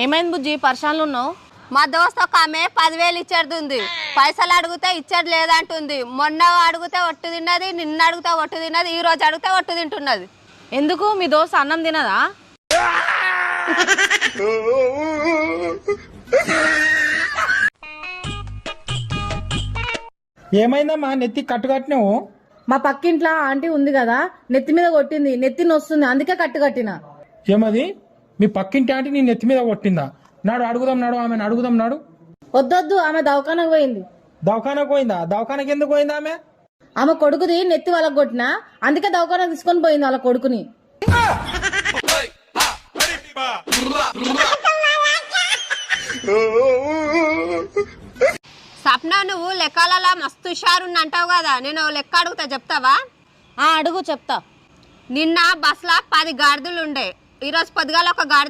ఏమైంది బుజ్జి పరిశాన్లు ఉన్నావు? మా దోస్త్ ఒక ఆమె 10,000 ఇచ్చేడుతుంది. పైసలు అడిగితే ఇచ్చేది లేదంటుంది. మొన్న అడిగితే ఒట్టు తిన్నది, నిన్న అడిగితే ఒట్టు తిన్నది, ఈ రోజు అడిగితే ఒట్టు తింటున్నది. ఎందుకు మీ దోస్త్ అన్నం తినదా? ఏమైందమ్మా నెత్తి కట్టుకట్టినావు? మా పక్కింట్లో ఆంటీ ఉంది కదా, నెత్తి మీద కొట్టింది, నెత్తి నొస్తుంది, అందుకే కట్టిన. ఏమది మీ పక్కింటి ఆంటీ నీ నెత్తి మీద కొట్టిందా? నాడు అడుగుదాం, నాడు ఆమెను అడుగుదాం. నాడు వద్దొద్దు, ఆమె దవాఖానకు పోయింది. దవాఖానకు పోయిందా? దవాఖానకి ఎందుకు పోయిందా ఆమె? ఆమె కొడుకుది నెత్తి వాళ్ళకి కొట్టిన, అందుకే దవాఖానకు తీసుకొని పోయింది వాళ్ళ కొడుకుని. సప్న, నువ్వు లెక్కలలో మస్తు హుషారున్న అంటావు కదా, నేను లెక్క అడుగుతా చెప్తావా? అడుగు చెప్తా. నిన్న బస్సులో 10 గాడిదలు ఉండే, ఈరోజు పొద్దుగాల ఒక గాడిద